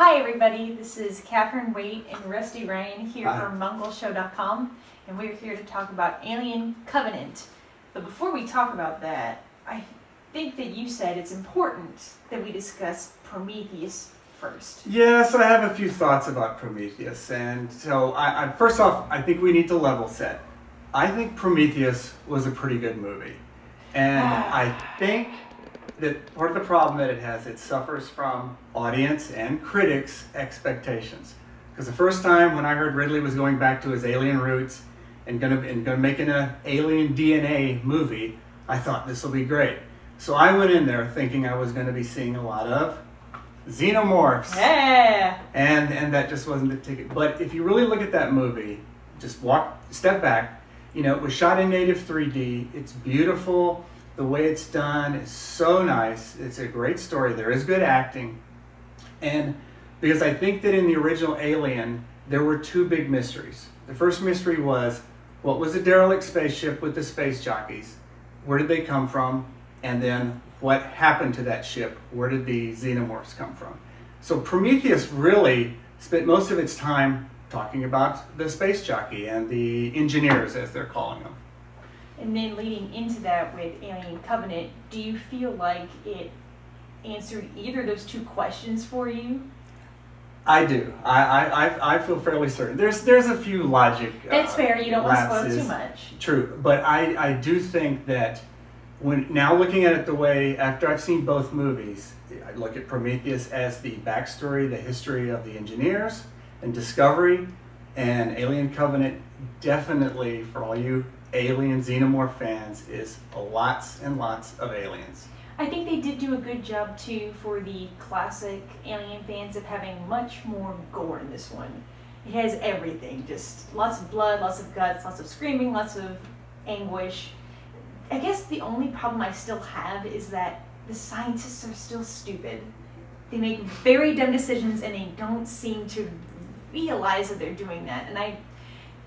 Hi everybody, this is Kathryn, Waite, and Rusty Ryan here Hi. from MongolShow.com, and we're here to talk about Alien Covenant. But before we talk about that, I think that you said it's important that we discuss Prometheus first. Yes, I have a few thoughts about Prometheus. And so, first off, I think we need to level set. I think Prometheus was a pretty good movie. And I think that part of the problem that it has, it suffers from audience and critics' expectations. Because the first time when I heard Ridley was going back to his alien roots and gonna make an alien DNA movie, I thought this will be great. So I went in there thinking I was going to be seeing a lot of xenomorphs. Yeah. And that just wasn't the ticket. But if you really look at that movie, just step back. You know, it was shot in native 3D. It's beautiful. The way it's done is so nice. It's a great story. There is good acting. And because I think that in the original Alien, there were two big mysteries. The first mystery was, what was a derelict spaceship with the space jockeys? Where did they come from? And then what happened to that ship? Where did the xenomorphs come from? So Prometheus really spent most of its time talking about the space jockey and the engineers, as they're calling them. And then leading into that with Alien Covenant, do you feel like it answered either of those two questions for you? I do. I feel fairly certain. There's a few logic. That's fair. You don't want to spoil lapses. too much. True, but I do think that when now looking at it the way after I've seen both movies, I look at Prometheus as the backstory, the history of the engineers and Discovery, and Alien Covenant definitely for all you alien xenomorph fans is lots and lots of aliens. I think they did do a good job too for the classic Alien fans of having much more gore in this one. It has everything, just lots of blood, lots of guts, lots of screaming, lots of anguish. I guess the only problem I still have is that the scientists are still stupid. They make very dumb decisions and they don't seem to realize that they're doing that. And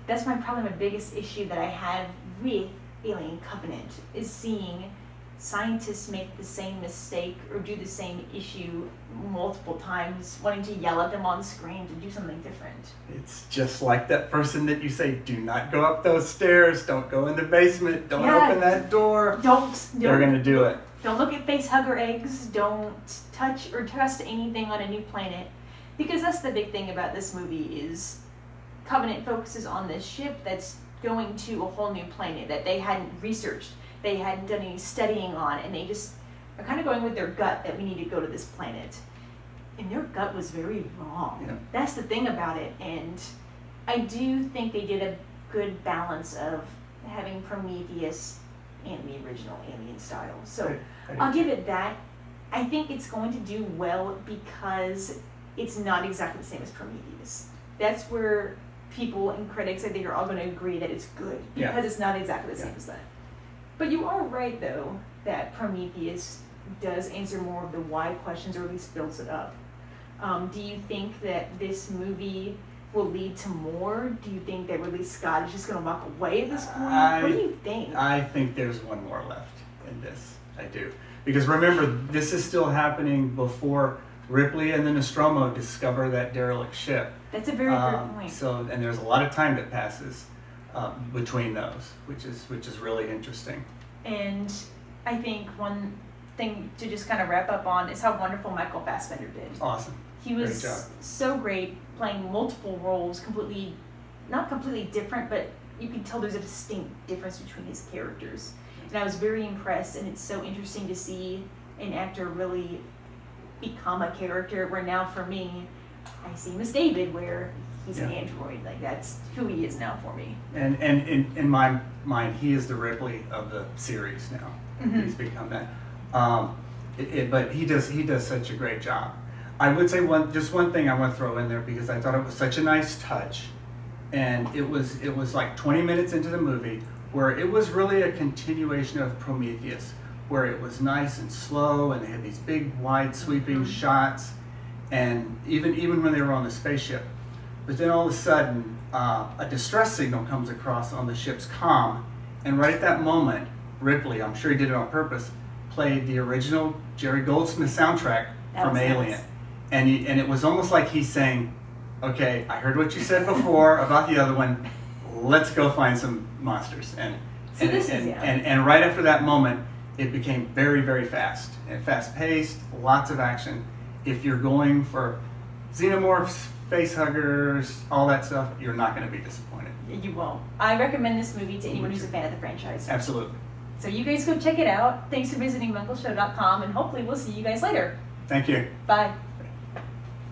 that's probably my biggest issue that I have with Alien Covenant is seeing scientists make the same mistake or do the same issue multiple times, wanting to yell at them on screen to do something different. It's just like that person that you say, do not go up those stairs, don't go in the basement, don't open that door. They're going to do it. Don't look at face hugger eggs, don't touch or trust anything on a new planet. Because that's the big thing about this movie is Covenant focuses on this ship that's going to a whole new planet that they hadn't researched, they hadn't done any studying on, and they just are kind of going with their gut that we need to go to this planet. And their gut was very wrong. Yeah. That's the thing about it. And I do think they did a good balance of having Prometheus and the original Alien style. So I'll give it that. I think it's going to do well because it's not exactly the same as Prometheus. That's where people and critics, I think, are all going to agree that it's good because it's not exactly the same as that. But you are right, though, that Prometheus does answer more of the why questions, or at least builds it up. Do you think that this movie will lead to more? Do you think that Ridley Scott is just going to walk away at this point? What do you think? I think there's one more left in this. I do. Because remember, this is still happening before Ripley and the Nostromo discover that derelict ship. That's a very good point. So, and there's a lot of time that passes between those, which is really interesting. And I think one thing to just kind of wrap up on is how wonderful Michael Fassbender did. Awesome. He was so great playing multiple roles, not completely different, but you can tell there's a distinct difference between his characters. And I was very impressed, and it's so interesting to see an actor really become a character where now for me, I see him as David, where he's an android. Like, that's who he is now for me. And in my mind, he is the Ripley of the series now. Mm-hmm. He's become that. But he does such a great job. I would say one thing I want to throw in there because I thought it was such a nice touch, and it was like 20 minutes into the movie where it was really a continuation of Prometheus, where it was nice and slow, and they had these big, wide, sweeping shots, and even when they were on the spaceship. But then all of a sudden, a distress signal comes across on the ship's comm, and right at that moment, Ripley, I'm sure he did it on purpose, played the original Jerry Goldsmith soundtrack from Alien. Nice. and it was almost like he's saying, okay, I heard what you said before about the other one. Let's go find some monsters. And right after that moment, it became very, very fast and fast-paced, lots of action. If you're going for xenomorphs, face huggers, all that stuff, you're not going to be disappointed. You won't. I recommend this movie to anyone who's a fan of the franchise. Absolutely. So you guys go check it out. Thanks for visiting MuggleShow.com, and hopefully we'll see you guys later. Thank you. Bye.